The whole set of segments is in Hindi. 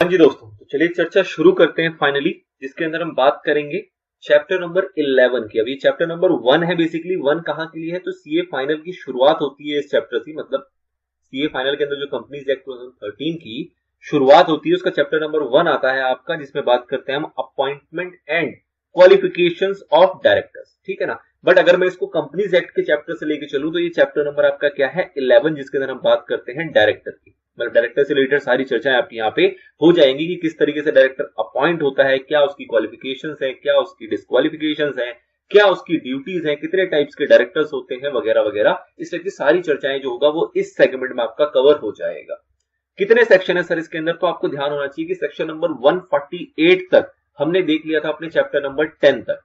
हाँ जी दोस्तों, तो चलिए चर्चा शुरू करते हैं फाइनली, जिसके अंदर हम बात करेंगे चैप्टर नंबर 11 की। अभी चैप्टर नंबर 1 है, बेसिकली 1 कहाँ के लिए है, तो सीए फाइनल की शुरुआत होती है इस चैप्टर से। मतलब सीए फाइनल के अंदर जो कंपनीज एक्ट 2013 की शुरुआत होती है, उसका चैप्टर नंबर 1 आता है आपका, जिसमें बात करते हैं हम appointment and qualifications of directors. ठीक है ना। बट अगर मैं इसको कंपनीज एक्ट के चैप्टर से लेके चलूं तो ये चैप्टर नंबर आपका क्या है, 11, जिसके अंदर हम बात करते हैं डायरेक्टर की। मतलब डायरेक्टर से रिलेटेड सारी चर्चाएं आपकी यहाँ पे हो जाएंगी कि किस तरीके से डायरेक्टर अपॉइंट होता है, क्या उसकी क्वालिफिकेशंस है, क्या उसकी डिस्क्वालिफिकेशंस है, क्या उसकी ड्यूटीज है, कितने टाइप्स के डायरेक्टर्स होते हैं, वगैरह वगैरह। इस तरह की सारी चर्चाएं जो होगा वो इस सेगमेंट में आपका कवर हो जाएगा। कितने सेक्शन है सर इसके अंदर, तो आपको ध्यान होना चाहिए कि सेक्शन नंबर 148 तक हमने देख लिया था अपने चैप्टर नंबर 10 तक।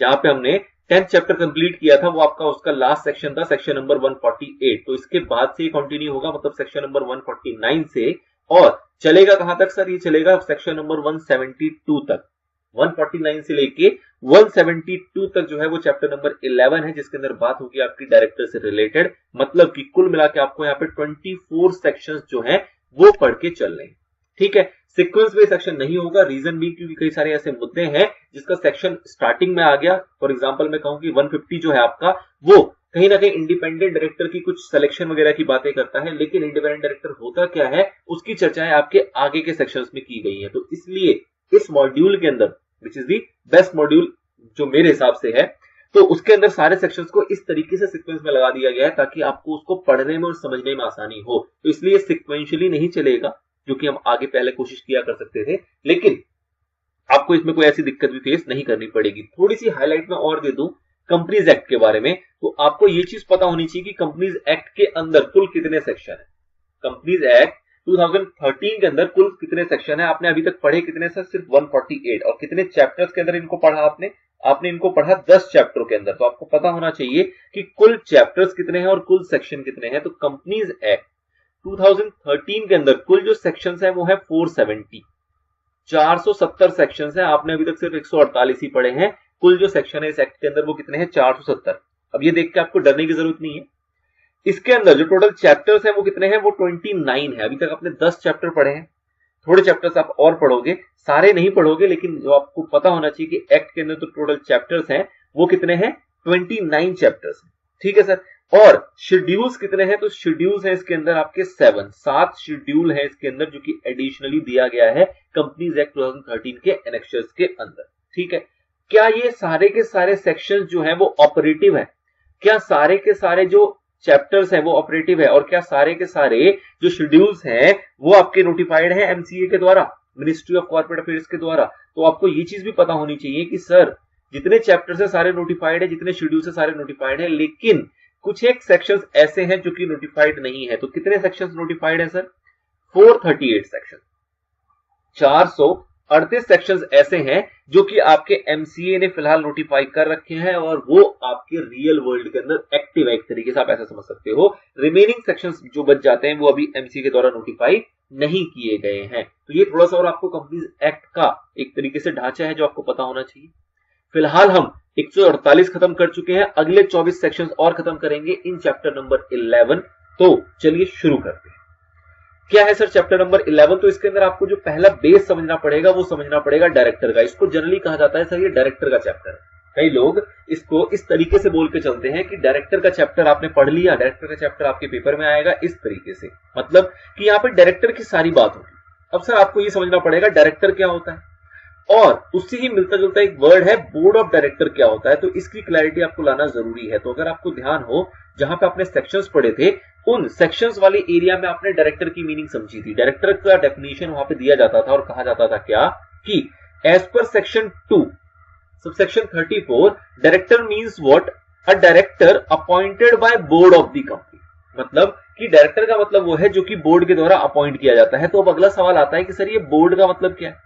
जहां पे हमने 10th चैप्टर कंप्लीट किया था, वो आपका उसका लास्ट सेक्शन था, सेक्शन नंबर 148। तो इसके बाद से कंटिन्यू होगा, मतलब सेक्शन नंबर 149 से, और चलेगा कहां तक सर, ये चलेगा सेक्शन नंबर 172 तक। 149 से लेके 172 तक जो है वो चैप्टर नंबर 11 है, जिसके अंदर बात होगी आपकी डायरेक्टर से रिलेटेड। मतलब कि कुल मिला के आपको यहाँ पे 24 सेक्शंस जो है वो पढ़ के चल रहे हैं। ठीक है। सीक्वेंस में सेक्शन नहीं होगा, रीजन भी क्योंकि कई सारे ऐसे मुद्दे हैं जिसका सेक्शन स्टार्टिंग में आ गया। फॉर एग्जांपल मैं कहूं कि 150 जो है आपका, वो कहीं ना कहीं इंडिपेंडेंट डायरेक्टर की कुछ सिलेक्शन वगैरह की बातें करता है, लेकिन इंडिपेंडेंट डायरेक्टर होता क्या है उसकी चर्चाएं आपके आगे के सेक्शंस में की गई है। तो इसलिए इस मॉड्यूल के अंदर, which is the best module जो मेरे हिसाब से है, तो उसके अंदर सारे सेक्शंस को इस तरीके से सीक्वेंस में लगा दिया गया है ताकि आपको उसको पढ़ने में और समझने में आसानी हो। तो इसलिए सीक्वेंशियली नहीं चलेगा, जो कि हम आगे पहले कोशिश किया कर सकते थे, लेकिन आपको इसमें कोई ऐसी दिक्कत भी फेस नहीं करनी पड़ेगी। थोड़ी सी हाईलाइट में और दे दूं कंपनीज एक्ट के बारे में, तो आपको ये चीज पता होनी चाहिए कि कंपनीज एक्ट के अंदर कुल कितने सेक्शन है। कंपनीज एक्ट 2013 के अंदर कुल कितने सेक्शन है, आपने अभी तक पढ़े कितने सर, सिर्फ 148। और कितने चैप्टर्स के अंदर इनको पढ़ा आपने इनको पढ़ा 10 चैप्टरों के अंदर। तो आपको पता होना चाहिए कि कुल चैप्टर्स कितने हैं और कुल सेक्शन कितने हैं। तो कंपनीज एक्ट 2013 के अंदर कुल जो सेक्शंस है वो है 470, 470 सेक्शंस है। आपने अभी तक सिर्फ 148 ही पढ़े हैं। कुल जो सेक्शन है इस एक्ट के अंदर वो कितने हैं, 470। अब ये देख के आपको डरने की जरूरत नहीं है। इसके अंदर जो टोटल चैप्टर्स हैं वो कितने हैं, वो 29 है। अभी तक आपने 10 चैप्टर पढ़े हैं, थोड़े चैप्टर्स आप और पढ़ोगे, सारे नहीं पढ़ोगे, लेकिन जो आपको पता होना चाहिए कि एक्ट के अंदर तो टोटल चैप्टर्स हैं वो कितने हैं, 29 चैप्टर्स हैं। ठीक है सर। और शेड्यूल्स कितने हैं, तो शेड्यूल्स हैं इसके अंदर आपके 7 शेड्यूल है इसके अंदर, जो कि एडिशनली दिया गया है कंपनीज एक्ट 2013 के एनेक्शर्स के अंदर। ठीक है। क्या ये सारे के सारे सेक्शंस जो हैं वो ऑपरेटिव है, क्या सारे के सारे जो चैप्टर्स हैं वो ऑपरेटिव है, और क्या सारे के सारे जो शेड्यूल्स हैं वो आपके नोटिफाइड हैं एमसीए के द्वारा, मिनिस्ट्री ऑफ कॉर्पोरेट अफेयर्स के द्वारा। तो आपको ये चीज भी पता होनी चाहिए कि सर जितने चैप्टर्स है सारे नोटिफाइड है, जितने शेड्यूल्स है सारे नोटिफाइड है, लेकिन कुछ एक सेक्शंस ऐसे हैं जो कि नोटिफाइड नहीं है। तो कितने सेक्शंस नोटिफाइड है सर, 438 सेक्शन, 438 सेक्शंस ऐसे हैं जो कि आपके एमसीए ने फिलहाल नोटिफाई कर रखे हैं, और वो आपके रियल वर्ल्ड के अंदर एक्टिव है, एक तरीके से आप ऐसा समझ सकते हो। रिमेनिंग सेक्शंस जो बच जाते हैं वो अभी एमसीए के द्वारा नोटिफाई नहीं किए गए हैं। तो ये थोड़ा सा और आपको कंपनीज एक्ट का एक तरीके से ढांचा है जो आपको पता होना चाहिए। फिलहाल हम 148 खत्म कर चुके हैं, अगले 24 सेक्शंस और खत्म करेंगे इन चैप्टर नंबर 11। तो चलिए शुरू करते हैं। क्या है सर चैप्टर नंबर 11, तो इसके अंदर आपको जो पहला बेस समझना पड़ेगा वो समझना पड़ेगा डायरेक्टर का। इसको जनरली कहा जाता है सर ये डायरेक्टर का चैप्टर है। कई लोग इसको इस तरीके से बोल के चलते हैं कि डायरेक्टर का चैप्टर आपने पढ़ लिया, डायरेक्टर का चैप्टर आपके पेपर में आएगा, इस तरीके से, मतलब कि यहाँ पे डायरेक्टर की सारी बात होगी। अब सर आपको ये समझना पड़ेगा डायरेक्टर क्या होता है, और उससे ही मिलता जुलता एक वर्ड है बोर्ड ऑफ डायरेक्टर क्या होता है। तो इसकी क्लैरिटी आपको लाना जरूरी है। तो अगर आपको ध्यान हो, जहां पे आपने सेक्शंस पढ़े थे उन सेक्शंस वाले एरिया में आपने डायरेक्टर की मीनिंग समझी थी। डायरेक्टर का डेफिनेशन वहां पे दिया जाता था और कहा जाता था क्या कि as per section 2 subsection 34 director means what, a director appointed by board of the company. मतलब कि डायरेक्टर का मतलब वो है जो कि बोर्ड के द्वारा अपॉइंट किया जाता है। तो अब अगला सवाल आता है कि सर ये बोर्ड का मतलब क्या है,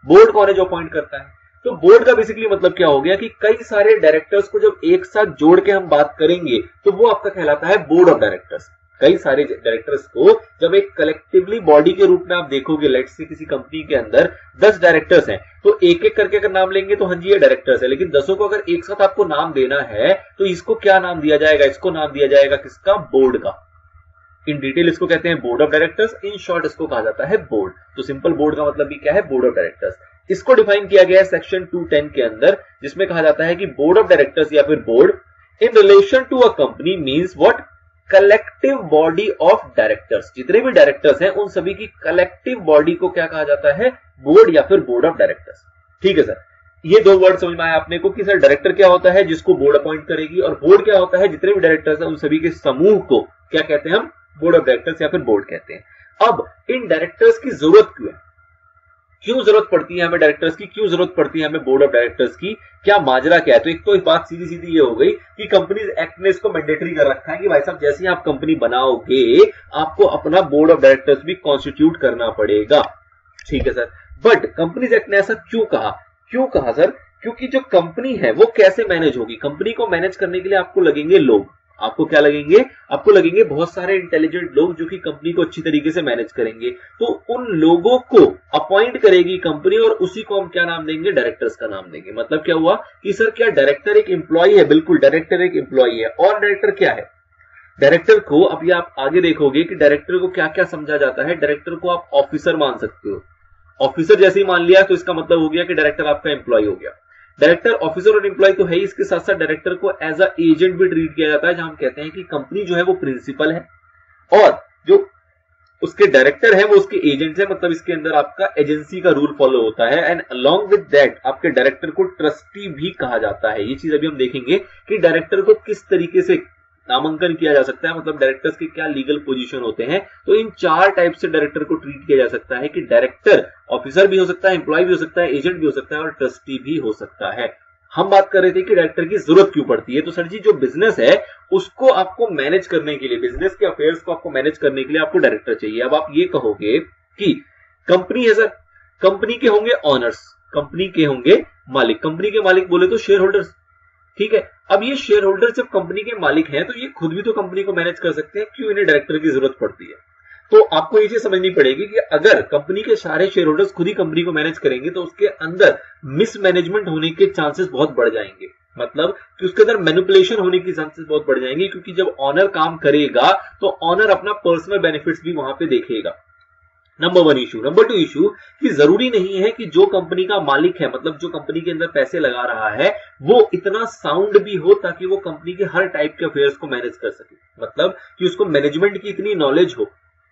बोर्ड कौन है जो अपॉइंट करता है। तो बोर्ड का बेसिकली मतलब क्या हो गया कि कई सारे डायरेक्टर्स को जब एक साथ जोड़ के हम बात करेंगे तो वो आपका कहलाता है बोर्ड ऑफ डायरेक्टर्स। कई सारे डायरेक्टर्स को जब एक कलेक्टिवली बॉडी के रूप में आप देखोगे, लेट्स से किसी कंपनी के अंदर 10 डायरेक्टर्स हैं, तो एक एक करके अगर नाम लेंगे तो हाँ जी ये डायरेक्टर्स है, लेकिन 10 को अगर एक साथ आपको नाम देना है तो इसको क्या नाम दिया जाएगा, इसको नाम दिया जाएगा किसका, बोर्ड का। इन डिटेल इसको कहते हैं board of directors, in short इसको कहा जाता है बोर्ड। तो सिंपल बोर्ड का मतलब भी क्या है, बोर्ड ऑफ डायरेक्टर्स। इसको डिफाइन किया गया है सेक्शन 210 के अंदर, जिसमें कहा जाता है कि बोर्ड ऑफ डायरेक्टर्स या फिर board in relation to a company means what, collective body of directors. जितने भी डायरेक्टर्स हैं उन सभी की कलेक्टिव बॉडी को क्या कहा जाता है, बोर्ड या फिर बोर्ड ऑफ डायरेक्टर्स। ठीक है सर, ये दो वर्ड समझ में आया आपने को कि सर डायरेक्टर क्या होता है जिसको बोर्ड अपॉइंट करेगी, और बोर्ड क्या होता है जितने भी डायरेक्टर्स हैं उन सभी के समूह को क्या कहते हैं हम, बोर्ड ऑफ डायरेक्टर्स या फिर बोर्ड कहते हैं। अब इन डायरेक्टर्स की जरूरत क्यों है, क्यों जरूरत पड़ती है हमें डायरेक्टर्स की, क्यों जरूरत पड़ती है हमें बोर्ड ऑफ डायरेक्टर्स की, क्या माजरा क्या है। तो एक तो बात सीधी सीधी ये हो गई कि कंपनीज एक्ट ने इसको मैंडेटरी कर रखा है कि भाई साहब जैसे ही आप कंपनी बनाओगे आपको अपना बोर्ड ऑफ डायरेक्टर्स भी कॉन्स्टिट्यूट करना पड़ेगा। ठीक है सर, बट कंपनीज एक्ट ने ऐसा क्यों कहा सर, क्योंकि जो कंपनी है वो कैसे मैनेज होगी, कंपनी को मैनेज करने के लिए आपको लगेंगे लोग। आपको क्या लगेंगे, आपको लगेंगे बहुत सारे इंटेलिजेंट लोग जो कि कंपनी को अच्छी तरीके से मैनेज करेंगे। तो उन लोगों को अपॉइंट करेगी कंपनी और उसी को हम क्या नाम देंगे, डायरेक्टर्स का नाम देंगे। मतलब क्या हुआ कि सर क्या डायरेक्टर एक एम्प्लॉय है, बिल्कुल डायरेक्टर एक एम्प्लॉय है। और डायरेक्टर क्या है, डायरेक्टर को अभी आप आगे देखोगे कि डायरेक्टर को क्या क्या समझा जाता है। डायरेक्टर को आप ऑफिसर मान सकते हो, ऑफिसर जैसे ही मान लिया तो इसका मतलब हो गया कि डायरेक्टर आपका एम्प्लॉय हो गया। डायरेक्टर ऑफिसर और एम्प्लॉय तो है ही, इसके साथ साथ डायरेक्टर को एज अ एजेंट भी ट्रीट किया जाता है, जहां हम कहते हैं कि कंपनी जो है वो प्रिंसिपल है और जो उसके डायरेक्टर है वो उसके एजेंट है। मतलब इसके अंदर आपका एजेंसी का रूल फॉलो होता है। एंड अलोंग विद दैट आपके डायरेक्टर को ट्रस्टी भी कहा जाता है। ये चीज अभी हम देखेंगे कि डायरेक्टर को किस तरीके से नामांकन किया जा सकता है, मतलब डायरेक्टर्स के क्या लीगल पोजीशन होते हैं। तो इन चार टाइप से डायरेक्टर को ट्रीट किया जा सकता है कि डायरेक्टर ऑफिसर भी हो सकता है, एम्प्लॉय भी हो सकता है, एजेंट भी हो सकता है और ट्रस्टी भी हो सकता है। हम बात कर रहे थे कि डायरेक्टर की जरूरत क्यों पड़ती है। तो सर जी जो बिजनेस है उसको आपको मैनेज करने के लिए, बिजनेस के अफेयर्स को आपको मैनेज करने के लिए आपको डायरेक्टर चाहिए। अब आप ये कहोगे कि कंपनी है सर, कंपनी के होंगे ऑनर्स, कंपनी के होंगे मालिक, कंपनी के मालिक बोले तो शेयर होल्डर्स। ठीक है, अब ये शेयर होल्डर जब कंपनी के मालिक हैं तो ये खुद भी तो कंपनी को मैनेज कर सकते हैं, क्यों इन्हें डायरेक्टर की जरूरत पड़ती है। तो आपको ये चीज समझनी पड़ेगी कि अगर कंपनी के सारे शेयर होल्डर्स खुद ही कंपनी को मैनेज करेंगे तो उसके अंदर मिसमैनेजमेंट होने के चांसेस बहुत बढ़ जाएंगे। मतलब कि उसके अंदर मैनिपुलेशन होने की चांसेस बहुत बढ़ जाएंगे, क्योंकि जब ऑनर काम करेगा तो ऑनर अपना पर्सनल बेनिफिट्स भी वहां पे देखेगा। Number one issue. Number two issue कि जरूरी नहीं है कि जो कंपनी का मालिक है, मतलब जो कंपनी के अंदर पैसे लगा रहा है, वो इतना साउंड भी हो ताकि वो कंपनी के हर टाइप के अफेयर्स को मैनेज कर सके। मतलब कि उसको मैनेजमेंट की इतनी नॉलेज हो,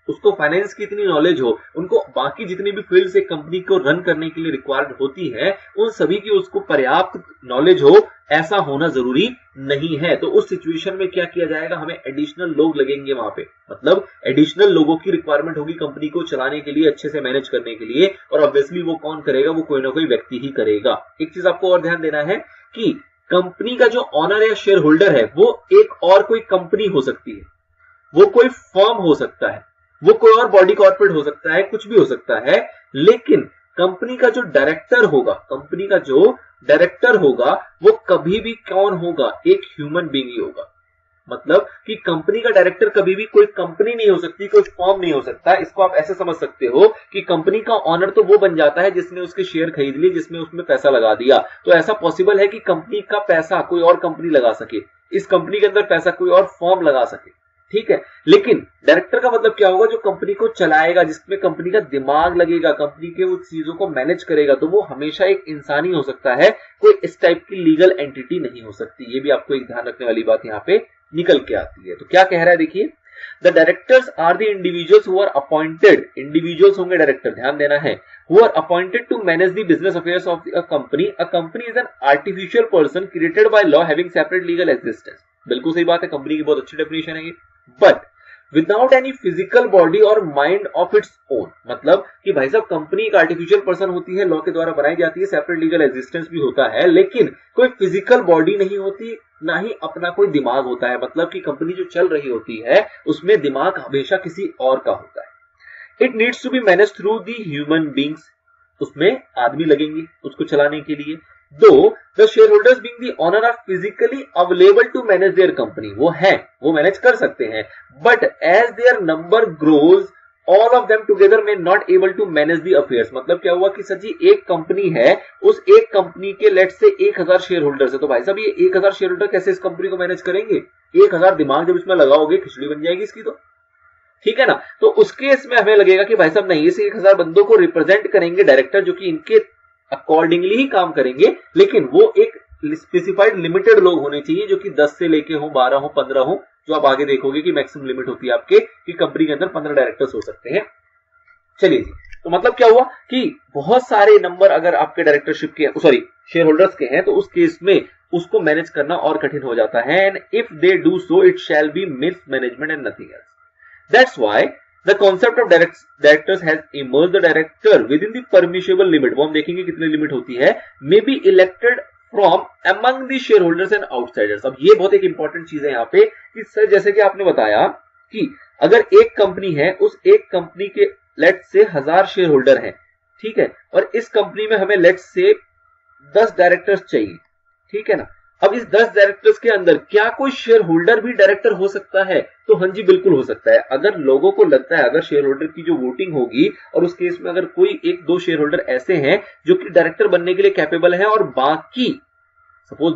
उसको फाइनेंस की इतनी नॉलेज हो, उनको बाकी जितनी भी फील्ड एक कंपनी को रन करने के लिए रिक्वायर्ड होती है उन सभी की उसको पर्याप्त नॉलेज हो, ऐसा होना जरूरी नहीं है। तो उस सिचुएशन में क्या किया जाएगा, हमें एडिशनल लोग लगेंगे वहां पे। मतलब एडिशनल लोगों की रिक्वायरमेंट होगी कंपनी को चलाने के लिए, अच्छे से मैनेज करने के लिए। और ऑब्वियसली वो कौन करेगा, वो कोई ना कोई व्यक्ति ही करेगा। एक चीज आपको और ध्यान देना है कि कंपनी का जो ऑनर या शेयर होल्डर है वो एक और कोई कंपनी हो सकती है, वो कोई फर्म हो सकता है, वो कोई और बॉडी कॉर्पोरेट हो सकता है, कुछ भी हो सकता है। लेकिन कंपनी का जो डायरेक्टर होगा, कंपनी का जो डायरेक्टर होगा वो कभी भी कौन होगा, एक ह्यूमन बीइंग ही होगा। मतलब कि कंपनी का डायरेक्टर कभी भी कोई कंपनी नहीं हो सकती, कोई फॉर्म नहीं हो सकता। इसको आप ऐसे समझ सकते हो कि कंपनी का ऑनर तो वो बन जाता है जिसने उसके शेयर खरीद लिए, जिसमें उसमें पैसा लगा दिया। तो ऐसा पॉसिबल है कि कंपनी का पैसा कोई और कंपनी लगा सके, इस कंपनी के अंदर पैसा कोई और फॉर्म लगा सके। ठीक है, लेकिन डायरेक्टर का मतलब क्या होगा, जो कंपनी को चलाएगा, जिसमें कंपनी का दिमाग लगेगा, कंपनी के उस चीजों को मैनेज करेगा। तो वो हमेशा एक इंसान ही हो सकता है, कोई इस टाइप की लीगल एंटिटी नहीं हो सकती। ये भी आपको एक ध्यान रखने वाली बात यहाँ पे निकल के आती है। तो क्या कह रहा है देखिए, the directors are the individuals who are appointed, individuals होंगे डायरेक्टर, ध्यान देना है, who are appointed to manage the business affairs of a company. A company is an artificial person created by law having separate legal existence. बिल्कुल सही बात है, कंपनी की बहुत अच्छी डेफिनेशन है ये। But without any physical body और माइंड ऑफ इट्स ओन। मतलब कि भाई साहब कंपनी एक आर्टिफिशियल पर्सन होती है, लॉ के द्वारा बनाई जाती है, सेपरेट लीगल एग्जिस्टेंस भी होता है, लेकिन कोई फिजिकल बॉडी नहीं होती, ना ही अपना कोई दिमाग होता है। मतलब कि कंपनी जो चल रही होती है उसमें दिमाग हमेशा किसी और का होता है। It needs to be manage through the human beings, उसमें आदमी लगेंगे उसको चलाने के लिए। Though the shareholders being the owner are physically available to manage their company, वो मैनेज कर सकते हैं, but as their number grows all of them together में not able to manage the affairs. मतलब क्या हुआ कि सर जी एक कंपनी है, उस एक कंपनी के लेट से 1000 शेयर होल्डर्स है, तो भाई साहब ये 1000 शेयर होल्डर कैसे इस कंपनी को मैनेज करेंगे। 1000 दिमाग जब इसमें लगाओगे खिचड़ी बन जाएगी इसकी। तो ठीक है ना। तो उस केस में हमें लगेगा कि भाई साहब नहीं, इस 1000 बंदों को रिप्रेजेंट करेंगे डायरेक्टर, जो कि इनके अकॉर्डिंगली ही काम करेंगे, लेकिन वो एक स्पेसिफाइड लिमिटेड लोग होने चाहिए, जो कि 10 से लेके हो, 12 हो, 15 हो, जो आप आगे देखोगे कि मैक्सिमम लिमिट होती है आपके कि कंपनी के अंदर 15 डायरेक्टर्स हो सकते हैं। चलिए जी, तो मतलब क्या हुआ कि बहुत सारे नंबर अगर आपके डायरेक्टरशिप के शेयर होल्डर्स के हैं, तो उस केस में उसको मैनेज करना और कठिन हो जाता है। And if they do so it shall be miss management and nothing else. That's why the concept of directors has emerged the director with in the permissible limit, वो हम देखेंगे कितनी लिमिट होती है, may be elected from among the share holders and outsiders. अब ये बहुत एक इंपॉर्टेंट चीज है यहाँ पे कि सर जैसे कि आपने बताया कि अगर एक कंपनी है, उस एक कंपनी के लेट्स से 1000 शेयर होल्डर हैं, ठीक है, और इस कंपनी में हमें लेट्स से 10 डायरेक्टर्स चाहिए, ठीक है ना। अब इस 10 डायरेक्टर्स के अंदर क्या कोई शेयर होल्डर भी डायरेक्टर हो सकता है? तो हाँ जी, बिल्कुल हो सकता है। अगर लोगों को लगता है, अगर शेयर होल्डर की जो वोटिंग होगी और उस केस में अगर कोई 1-2 शेयर होल्डर ऐसे हैं जो कि डायरेक्टर बनने के लिए कैपेबल है, और बाकी सपोज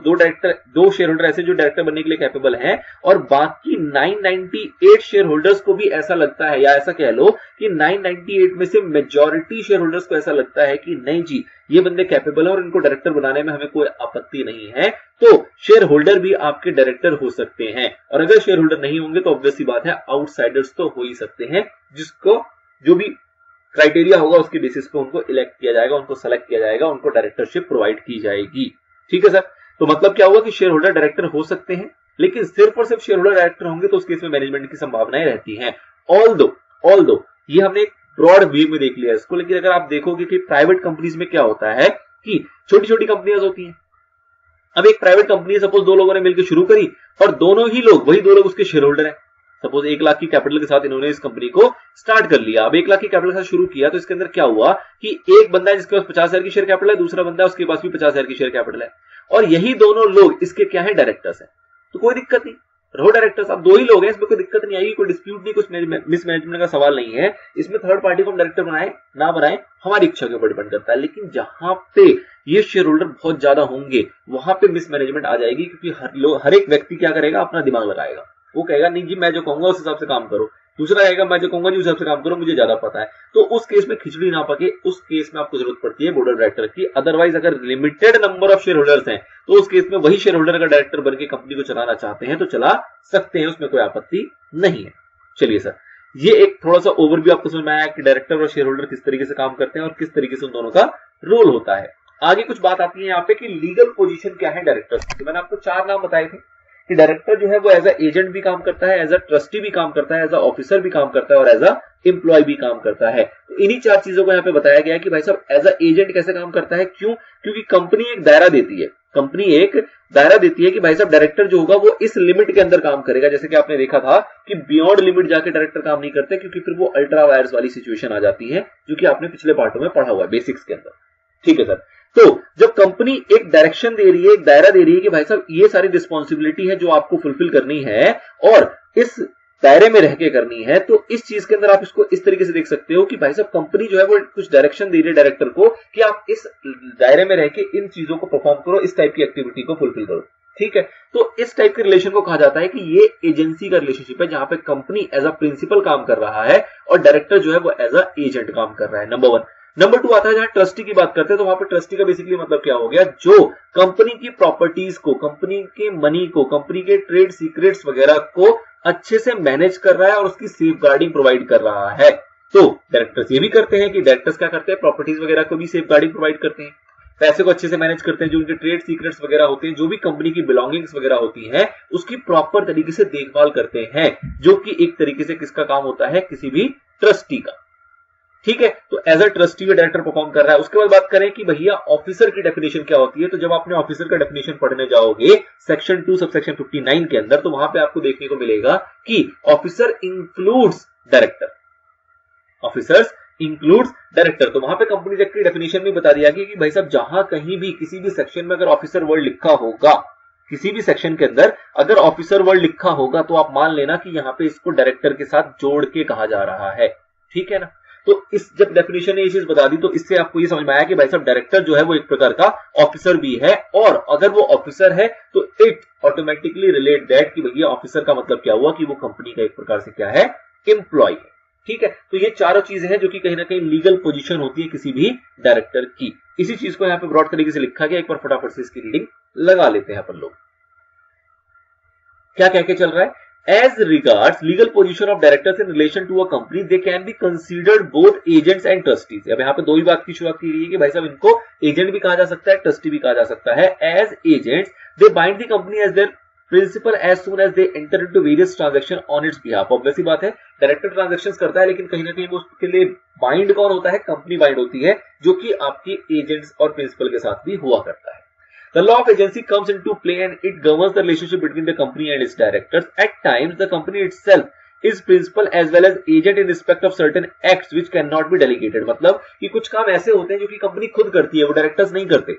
2 शेयर होल्डर ऐसे जो डायरेक्टर बनने के लिए कैपेबल हैं, और बाकी 998 शेयर होल्डर्स को भी ऐसा लगता है, या ऐसा कह लो कि 998 में से मेजॉरिटी शेयर होल्डर्स को ऐसा लगता है कि नहीं जी, ये बंदे कैपेबल है और इनको डायरेक्टर बनाने में हमें कोई आपत्ति नहीं है, तो शेयर होल्डर भी आपके डायरेक्टर हो सकते हैं। और अगर शेयर होल्डर नहीं होंगे तो ऑब्वियस सी बात है, आउटसाइडर्स तो हो ही सकते हैं, जिसको जो भी क्राइटेरिया होगा उसके बेसिस पे उनको इलेक्ट किया जाएगा, उनको सेलेक्ट किया जाएगा, उनको डायरेक्टरशिप प्रोवाइड की जाएगी। ठीक है सर, तो मतलब क्या हुआ कि शेयर होल्डर डायरेक्टर हो सकते हैं, लेकिन सिर्फ और सिर्फ शेयर होल्डर डायरेक्टर होंगे तो उस केस में मैनेजमेंट की संभावनाएं रहती हैं। ऑल्दो ये हमने एक ब्रॉड व्यू में देख लिया इसको, लेकिन अगर आप देखोगे कि प्राइवेट कंपनीज में क्या होता है कि छोटी छोटी कंपनियां होती हैं। अब एक प्राइवेट कंपनी सपोज 2 लोगों ने मिलकर शुरू करी और वही दो लोग उसके शेयर होल्डर हैं। सपोज 1 लाख की कैपिटल के साथ इन्होंने इस कंपनी को स्टार्ट कर लिया। अब 1 लाख की कैपिटल के साथ शुरू किया, तो इसके अंदर क्या हुआ कि एक बंदा है जिसके पास 50,000 की शेयर कैपिटल है, दूसरा बंदा है उसके पास भी 50,000 की शेयर कैपिटल है, और यही दोनों लोग इसके क्या है, डायरेक्टर्स हैं। तो कोई दिक्कत नहीं, रहो डायरेक्टर्स। अब 2 ही लोग हैं, इसमें कोई दिक्कत नहीं आएगी, कोई डिस्प्यूट नहीं, कुछ मिसमैनेजमेंट का सवाल नहीं है। इसमें थर्ड पार्टी को हम डायरेक्टर बनाए ना बनाए हमारी इच्छा के ऊपर डिपेंड करता है। लेकिन जहां पे ये शेयर होल्डर बहुत ज्यादा होंगे वहां पे मिसमैनेजमेंट आ जाएगी, क्योंकि हर एक व्यक्ति क्या करेगा, अपना दिमाग लगाएगा। वो कहेगा नहीं जी मैं जो कहूंगा उस हिसाब से काम करो, दूसरा कहेगा मैं जो कहूंगा जी उस हिसाब से काम करो, मुझे ज्यादा पता है। तो उस केस में खिचड़ी ना पके, उस केस में आपको जरूरत पड़ती है बोर्ड ऑफ डायरेक्टर की। अदरवाइज अगर limited number of share holders हैं तो उस केस में वही शेयर होल्डर अगर डायरेक्टर बनकर कंपनी को चलाना चाहते हैं तो चला सकते हैं, उसमें कोई आपत्ति नहीं है। चलिए सर, ये एक थोड़ा सा ओवरव्यू आपको समझ में आया कि डायरेक्टर और शेयर होल्डर किस तरीके से काम करते हैं और किस तरीके से उन दोनों का रोल होता है। आगे कुछ बात आती है यहाँ पे कि लीगल पोजीशन क्या है डायरेक्टर की। तो मैंने आपको 4 नाम बताए थे कि डायरेक्टर जो है वो एज अ एजेंट भी काम करता है, एज अ ट्रस्टी भी काम करता है, एज अ ऑफिसर भी काम करता है और एज अ एम्प्लॉय भी काम करता है। तो इन्हीं 4 चीजों को यहाँ पे बताया गया है कि भाई साहब एज अ एजेंट कैसे काम करता है। क्यों? क्योंकि कंपनी एक दायरा देती है, कि भाई साहब डायरेक्टर जो होगा वो इस लिमिट के अंदर काम करेगा। जैसे कि आपने देखा था कि बियॉन्ड लिमिट जाके डायरेक्टर काम नहीं करते, क्योंकि फिर वो अल्ट्रा वायर्स वाली सिचुएशन आ जाती है, जो कि आपने पिछले पार्टों में पढ़ा हुआ है बेसिक्स के अंदर। ठीक है सर, तो जब कंपनी एक डायरेक्शन दे रही है, एक दायरा दे रही है कि भाई साहब ये सारी रिस्पॉन्सिबिलिटी है जो आपको फुलफिल करनी है और इस दायरे में रह के करनी है, तो इस चीज के अंदर आप इसको इस तरीके से देख सकते हो कि भाई साहब कंपनी जो है वो कुछ डायरेक्शन दे रही है डायरेक्टर को कि आप इस दायरे में रह के इन चीजों को परफॉर्म करो, इस टाइप की एक्टिविटी को फुलफिल करो। ठीक है, तो इस टाइप के रिलेशन को कहा जाता है कि ये एजेंसी का रिलेशनशिप है, जहां पे कंपनी एज अ प्रिंसिपल काम कर रहा है और डायरेक्टर जो है वो एज अ एजेंट काम कर रहा है। नंबर 1। नंबर 2 आता है जहां ट्रस्टी की बात करते हैं, तो वहां पे ट्रस्टी का बेसिकली मतलब क्या हो गया, जो कंपनी की प्रॉपर्टीज को, कंपनी के मनी को, कंपनी के ट्रेड सीक्रेट्स वगैरह को अच्छे से मैनेज कर रहा है और उसकी सेफगार्डिंग प्रोवाइड कर रहा है। तो डायरेक्टर्स ये भी करते हैं कि डायरेक्टर्स क्या करते हैं, प्रॉपर्टीज वगैरह को भी सेफगार्डिंग प्रोवाइड करते हैं, पैसे को अच्छे से मैनेज करते हैं, जो उनके ट्रेड सीक्रेट्स वगैरह होते हैं, जो भी कंपनी की बिलोंगिंग्स वगैरह होती हैं, उसकी प्रॉपर तरीके से देखभाल करते हैं, जो कि एक तरीके से किसका काम होता है, किसी भी ट्रस्टी का। ठीक है, तो एज अ ट्रस्टी भी डायरेक्टर परफॉर्म कर रहा है। उसके बाद बात करें कि भैया ऑफिसर की डेफिनेशन क्या होती है, तो जब आपने ऑफिसर का डेफिनेशन पढ़ने जाओगे सेक्शन 2 सबसेक्शन 59 के अंदर, तो वहां पे आपको देखने को मिलेगा कि officer includes director, officers includes director. तो वहां पे कंपनी एक्ट की डेफिनेशन में बता दिया गया कि भाई साहब जहां कहीं भी किसी भी सेक्शन में अगर ऑफिसर वर्ड लिखा होगा, किसी भी सेक्शन के अंदर अगर ऑफिसर वर्ड लिखा होगा, तो आप मान लेना कि यहाँ पे इसको डायरेक्टर के साथ जोड़ के कहा जा रहा है। ठीक है ना, तो इस जब डेफिनेशन ने ये चीज बता दी, तो इससे आपको ये समझ में आया कि भाई साहब डायरेक्टर जो है वो एक प्रकार का ऑफिसर भी है, और अगर वो ऑफिसर है तो इट ऑटोमेटिकली रिलेट दैट कि भैया ऑफिसर का मतलब क्या हुआ कि वो कंपनी का एक प्रकार से क्या है, एम्प्लॉय है। ठीक है, तो ये चारों चीजें हैं जो कि कहीं ना कहीं लीगल पोजीशन होती है किसी भी डायरेक्टर की। इसी चीज को यहाँ पे ब्रॉड तरीके से लिखा गया, एक बार फटाफट से इसकी रीडिंग लगा लेते हैं अपन लोग। क्या कह के चल रहा है? As regards legal position of directors in relation to a company, they can be considered both agents and trustees। अब यहाँ पे दो ही बात की शुरुआत की गई है कि भाई साहब इनको एजेंट भी कहा जा सकता है, ट्रस्टी भी कहा जा सकता है। As agents, they bind the company as their principal as soon as they enter into various transaction on its behalf। Obviously बात है, डायरेक्टर ट्रांजेक्शंस करता है, लेकिन कहीं ना कहीं वो उसके लिए बाइंड कौन होता है? कंपनी बाइंड होती है, जो कि आपकी एजेंट्स और प्रिंसिपल के साथ भी हुआ करता है। The law of agency comes into play and it governs the relationship between the company and its directors. At times, the company itself is principal as well as agent in respect of certain acts which cannot be delegated। मतलब कि कुछ काम ऐसे होते हैं जो कि कंपनी खुद करती है, वो डायरेक्टर्स नहीं करते।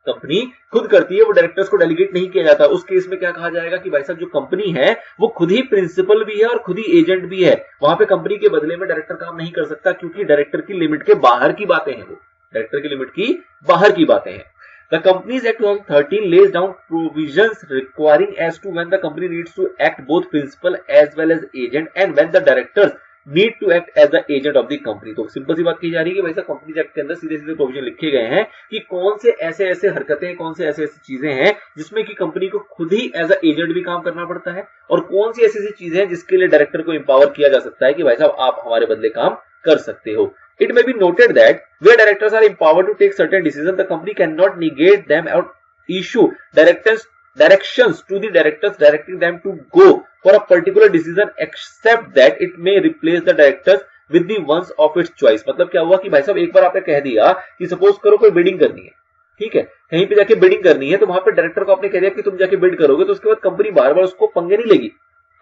कंपनी खुद करती है, वो डायरेक्टर्स को डेलीगेट नहीं किया जाता। उस केस में क्या कहा जाएगा कि भाई साहब जो कंपनी है वो खुद ही प्रिंसिपल भी है और खुद ही एजेंट भी है। वहां पे कंपनी के बदले में डायरेक्टर काम नहीं कर सकता, क्योंकि डायरेक्टर की लिमिट के बाहर की बातें हैं, वो डायरेक्टर की लिमिट की बाहर की बातें हैं। The Companies Act 2013 lays down provisions requiring as to when the company needs to act both principal as well as agent and when the directors need to act as the agent of the company। तो सिंपल सी बात की जा रही है कि भाई साहब कंपनीज एक्ट के अंदर सीधे सीधे प्रोविजन लिखे गए हैं कि कौन से ऐसे ऐसे हरकतें, कौन से ऐसे ऐसी चीजें हैं जिसमें कि कंपनी को खुद ही एज अ एजेंट भी काम करना पड़ता है, और कौन सी ऐसी ऐसी चीजें हैं जिसके लिए डायरेक्टर को एम्पावर किया जा सकता है कि भाई साहब आप हमारे बदले काम कर सकते हो। It may be noted that where directors are empowered to take certain decisions, the company cannot negate them or issue directions to the directors directing them to go for a particular decision, except that it may replace the directors with the ones of its choice। मतलब क्या हुआ कि भाई साहब एक बार आपने कह दिया कि सपोज करो कोई बिडिंग करनी है, ठीक है, कहीं पे जाके बिडिंग करनी है, तो वहां पे डायरेक्टर को आपने कह दिया कि तुम जाके बिड करोगे, तो उसके बाद कंपनी बार बार उसको पंगे नहीं लेगी।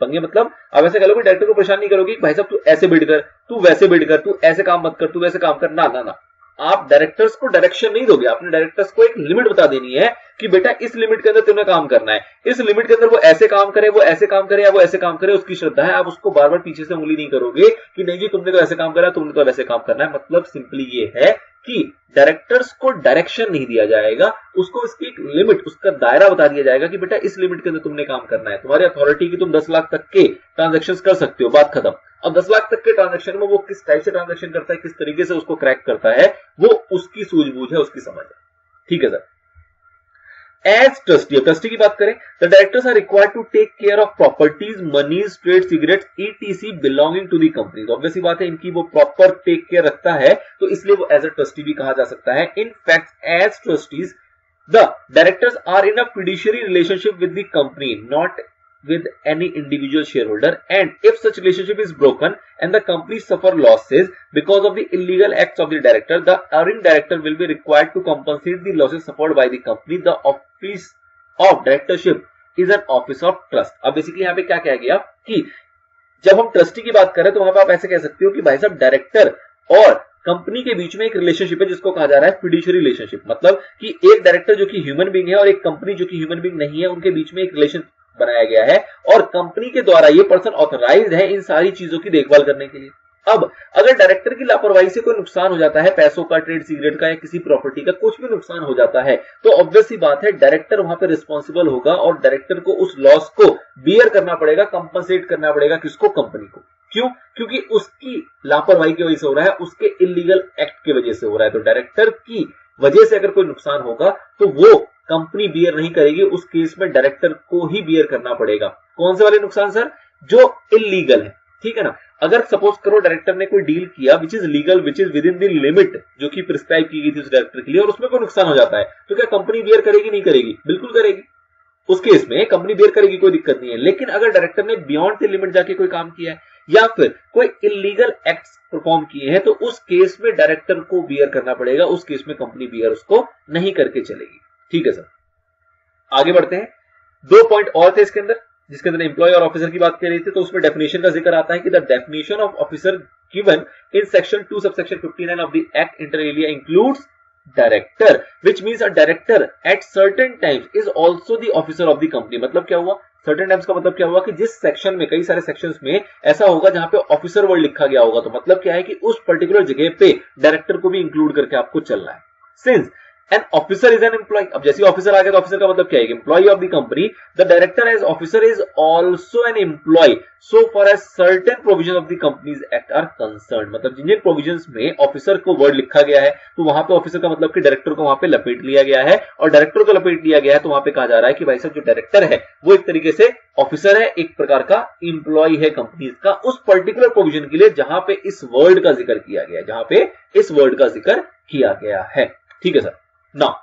पंगे मतलब आप ऐसे कह लो कि डायरेक्टर को परेशान नहीं करोगे भाई साहब तू ऐसे बिड कर, तू वैसे बिड कर, तू ऐसे काम मत कर, तू वैसे काम कर, ना ना ना। आप डायरेक्टर्स को डायरेक्शन नहीं दोगे, आपने डायरेक्टर्स को एक लिमिट बता देनी है कि बेटा इस लिमिट के अंदर तुमने काम करना है, इस लिमिट के अंदर वो ऐसे काम करे, वो ऐसे काम करे या वो ऐसे काम करे, उसकी श्रद्धा है। आप उसको बार बार पीछे से उंगली नहीं करोगे कि नहीं जी तुमने तो ऐसे काम करा, तुमने तो वैसे काम करना है। मतलब सिंपली ये है कि डायरेक्टर्स को डायरेक्शन नहीं दिया जाएगा, उसको इसकी एक लिमिट, उसका दायरा बता दिया जाएगा कि बेटा इस लिमिट के अंदर तुमने काम करना है। तुम्हारी अथॉरिटी की तुम 10 लाख तक के ट्रांजेक्शन कर सकते हो, बात खत्म। अब 10 लाख तक के ट्रांजेक्शन में वो किस टाइप से ट्रांजेक्शन करता है, किस तरीके से उसको क्रैक करता है, वो उसकी सूझबूझ है, उसकी समझ है। ठीक है सर। एज ट्रस्टी, ट्रस्टी की बात करें, the directors are required to take care of properties, monies, trade secrets ETC belonging to the company. तो ऑब्वियसली बात है इनकी वो प्रॉपर टेक केयर रखता है, तो इसलिए वो एज अ ट्रस्टी भी कहा जा सकता है। In fact as trustees the directors are in a fiduciary relationship with the company, not with any individual shareholder, and if such relationship is broken and the company suffer losses because of the illegal acts of the director, the erring director will be required to compensate the losses suffered by the company। The office of directorship is an office of trust। अब बेसिकली यहाँ पे क्या कहा गया कि जब हम ट्रस्टी की बात करें तो वहां पर आप ऐसे कह सकते हो कि भाई साहब डायरेक्टर और कंपनी के बीच में एक रिलेशनशिप है जिसको कहा जा रहा है फिड्यूशियरी रिलेशनशिप। मतलब कि एक डायरेक्टर जो कि ह्यूमन बीइंग है और एक कंपनी जो कि ह्यूमन बीइंग नहीं है, उनके बीच में एक रिलेशन बनाया गया है और कंपनी के द्वारा ये पर्सन ऑथराइज्ड है इन सारी चीजों की देखभाल करने के लिए। अब अगर डायरेक्टर की लापरवाही से कोई नुकसान हो जाता है, पैसों का, ट्रेड सीक्रेट का या किसी प्रॉपर्टी का कुछ भी नुकसान हो जाता है, तो ऑब्वियसली बात है डायरेक्टर वहां पे रिस्पॉन्सिबल होगा और डायरेक्टर को उस लॉस को बियर करना पड़ेगा, कंपनसेट करना पड़ेगा। किसको? कंपनी को। क्यों? क्योंकि उसकी लापरवाही की वजह से हो रहा है, उसके इलीगल एक्ट की वजह से हो रहा है। तो डायरेक्टर की वजह से अगर कोई नुकसान होगा तो वो कंपनी बियर नहीं करेगी, उस केस में डायरेक्टर को ही बियर करना पड़ेगा। कौन से वाले नुकसान सर? जो इलीगल है, ठीक है ना। अगर सपोज करो डायरेक्टर ने कोई डील किया which is legal, which is with in the limit जो कि प्रिस्क्राइब की गई थी उस डायरेक्टर के लिए, और उसमें कोई नुकसान हो जाता है, तो क्या कंपनी बियर करेगी? नहीं करेगी, बिल्कुल करेगी। उस केस में कंपनी बियर करेगी, कोई दिक्कत नहीं है। लेकिन अगर डायरेक्टर ने बियॉन्ड द लिमिट जाके कोई काम किया है या फिर कोई इलीगल एक्ट्स परफॉर्म किए हैं, तो उस केस में डायरेक्टर को बियर करना पड़ेगा, उस केस में कंपनी बियर उसको नहीं करके चलेगी। ठीक है सर, आगे बढ़ते हैं। 2 पॉइंट और थे इसके अंदर, जिसके अंदर एम्प्लॉय और ऑफिसर की बात कर रही थी, तो उसमें डेफिनेशन का जिक्र आता है कि the definition of officer given in section 2 subsection 59 of the act inter alia includes director, which means a director at certain times is also the officer of the company. मतलब क्या हुआ? सर्टेन टाइम्स का मतलब क्या हुआ कि जिस सेक्शन में, कई सारे सेक्शंस में ऐसा होगा जहां पे ऑफिसर वर्ड लिखा गया होगा, तो मतलब क्या है कि उस पर्टिकुलर जगह पे डायरेक्टर को भी इंक्लूड करके आपको चलना है। Since an officer is an employee. अब जैसे ऑफिसर आ गया तो ऑफिसर का मतलब क्या है? Employee of the company. The director as officer is also an employee so far as certain provision of the Companies Act are concern. मतलब जिन जिन प्रोविजंस में ऑफिसर को वर्ड लिखा गया है तो वहां पे ऑफिसर का मतलब कि डायरेक्टर को वहां पे लपेट लिया गया है, और डायरेक्टर को लपेट लिया गया है तो वहां पे कहा जा रहा है कि भाई साहब जो डायरेक्टर है वो एक तरीके से ऑफिसर है, एक प्रकार का एम्प्लॉय है कंपनीज का उस पर्टिकुलर प्रोविजन के लिए जहां पे इस वर्ड का जिक्र किया गया है, जहां पे इस वर्ड का जिक्र किया गया है। ठीक है सर। नाउ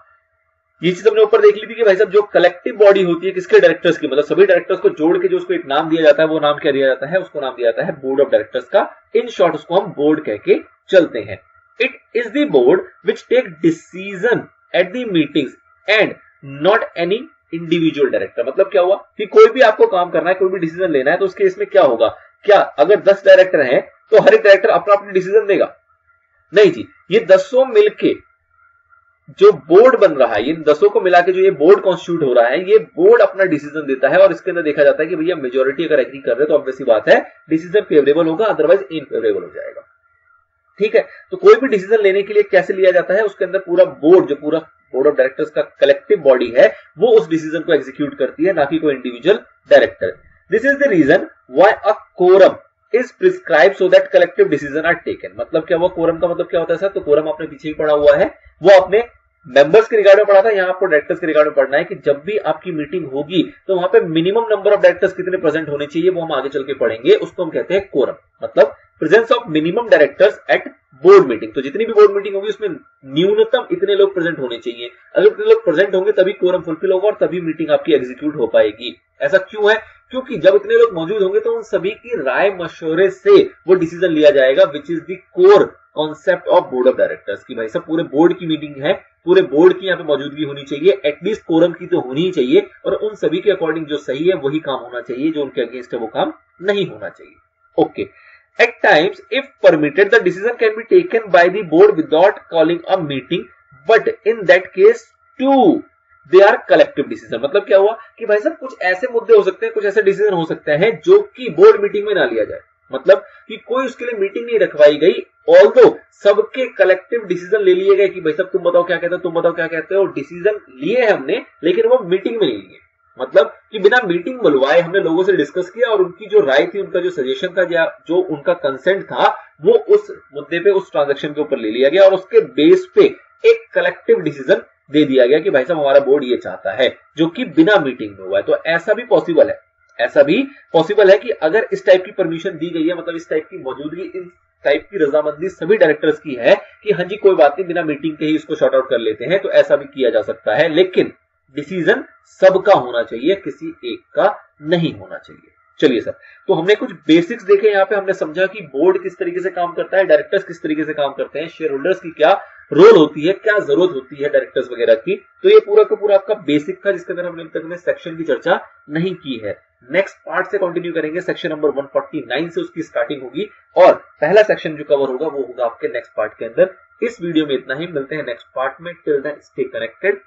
ये चीज हमने ऊपर देख ली थी कि भाई साहब जो कलेक्टिव बॉडी होती है किसके डायरेक्टर्स की, मतलब सभी डायरेक्टर्स को जोड़ के जो उसको एक नाम दिया जाता है वो नाम क्या दिया जाता है? उसको नाम दिया जाता है बोर्ड ऑफ डायरेक्टर्स का। इन शॉर्ट उसको हम बोर्ड कह के चलते हैं। It is the board which take decision at the meetings and not any individual director. मतलब क्या हुआ कि कोई भी आपको काम करना है, कोई भी डिसीजन लेना है तो उसके इसमें क्या होगा? क्या अगर 10 डायरेक्टर हैं तो हर एक डायरेक्टर अपना अपना डिसीजन देगा? नहीं जी, ये 10 मिलके जो बोर्ड बन रहा है, ये 10 को मिला के जो ये बोर्ड कॉन्स्टिट्यूट हो रहा है, ये बोर्ड अपना डिसीजन देता है और इसके अंदर देखा जाता है कि भैया मेजोरिटी अगर एग्री कर रहे हैं तो ऑब्वियस सी बात है डिसीजन फेवरेबल होगा, अदरवाइज इनफेवरेबल हो जाएगा। ठीक है, तो कोई भी डिसीजन लेने के लिए कैसे लिया जाता है? उसके अंदर पूरा बोर्ड, जो पूरा बोर्ड ऑफ डायरेक्टर्स का कलेक्टिव बॉडी है, वो उस डिसीजन को एग्जीक्यूट करती है, ना कि कोई individual director. This is the reason why a quorum is prescribe so that collective decision are taken. मतलब क्या हुआ? कोरम का मतलब क्या होता है सर? तो कोरम आपने पीछे ही पढ़ा हुआ है, वो अपने मेंबर्स के रिगार्ड में पढ़ा था, यहाँ आपको डायरेक्टर्स के रिगार्ड में पढ़ना है कि जब भी आपकी मीटिंग होगी तो वहां पे मिनिमम नंबर ऑफ डायरेक्टर्स कितने प्रेजेंट होने चाहिए वो हम आगे चल के पढ़ेंगे, उसको हम कहते हैं कोरम। मतलब presence of minimum directors at board meeting. तो जितनी भी बोर्ड मीटिंग होगी उसमें न्यूनतम इतने लोग प्रेजेंट होने चाहिए। अगर इतने लोग प्रेजेंट होंगे तभी कोरम फुलफिल होगा और तभी मीटिंग आपकी एग्जीक्यूट हो पाएगी। ऐसा क्यों है? क्योंकि जब इतने लोग मौजूद होंगे तो उन सभी की राय मशवरे से वो डिसीजन लिया जाएगा, which is the core concept of board of directors. की भाई सब पूरे बोर्ड की मीटिंग है, पूरे बोर्ड की यहाँ पे मौजूदगी होनी चाहिए, एटलीस्ट कोरम की तो होनी ही चाहिए, और उन सभी के अकॉर्डिंग जो सही है वही काम होना चाहिए, जो उनके अगेंस्ट है वो काम नहीं होना चाहिए। Okay, at times if permitted the decision can be taken by the board without calling a meeting, but in that case too they are collective decision. मतलब क्या हुआ कि भाई साहब कुछ ऐसे मुद्दे हो सकते हैं, कुछ ऐसे डिसीजन हो सकते हैं जो कि बोर्ड मीटिंग में ना लिया जाए। मतलब कि कोई उसके लिए मीटिंग नहीं रखवाई गई, ऑल्दो सबके कलेक्टिव डिसीजन ले लिए गए कि भाई साहब तुम बताओ क्या कहते हो, तुम बताओ क्या कहते हो, डिसीजन लिए हमने लेकिन वो मीटिंग में नहीं लिए। मतलब कि बिना मीटिंग बुलवाए हमने लोगों से डिस्कस किया और उनकी जो राय थी, उनका जो सजेशन था या जो उनका कंसेंट था वो उस मुद्दे पे, उस ट्रांजेक्शन के ऊपर ले लिया गया और उसके बेस पे एक कलेक्टिव डिसीजन दे दिया गया कि भाई साहब हमारा बोर्ड ये चाहता है, जो कि बिना मीटिंग में हुआ है। तो ऐसा भी पॉसिबल है, ऐसा भी पॉसिबल है कि अगर इस टाइप की परमिशन दी गई है, मतलब इस टाइप की मौजूदगी, इस टाइप की रजामंदी सभी डायरेक्टर्स की है कि हाँ जी कोई बात नहीं, बिना मीटिंग के ही इसको शॉर्ट आउट कर लेते हैं, तो ऐसा भी किया जा सकता है। लेकिन डिसीजन सबका होना चाहिए, किसी एक का नहीं होना चाहिए। चलिए सर, तो हमने कुछ बेसिक्स देखे, यहाँ पे हमने समझा कि बोर्ड किस तरीके से काम करता है, डायरेक्टर्स किस तरीके से काम करते हैं, शेयर होल्डर्स की क्या रोल होती है, क्या जरूरत होती है डायरेक्टर्स वगैरह की। तो ये पूरा का पूरा आपका बेसिक था, जिसके अंदर हमने अभी तक में सेक्शन की चर्चा नहीं की है। नेक्स्ट पार्ट से कंटिन्यू करेंगे, सेक्शन नंबर 149 से उसकी स्टार्टिंग होगी और पहला सेक्शन जो कवर होगा वो होगा आपके नेक्स्ट पार्ट के अंदर। इस वीडियो में इतना ही, मिलते हैं नेक्स्ट पार्ट में। Till then stay connected.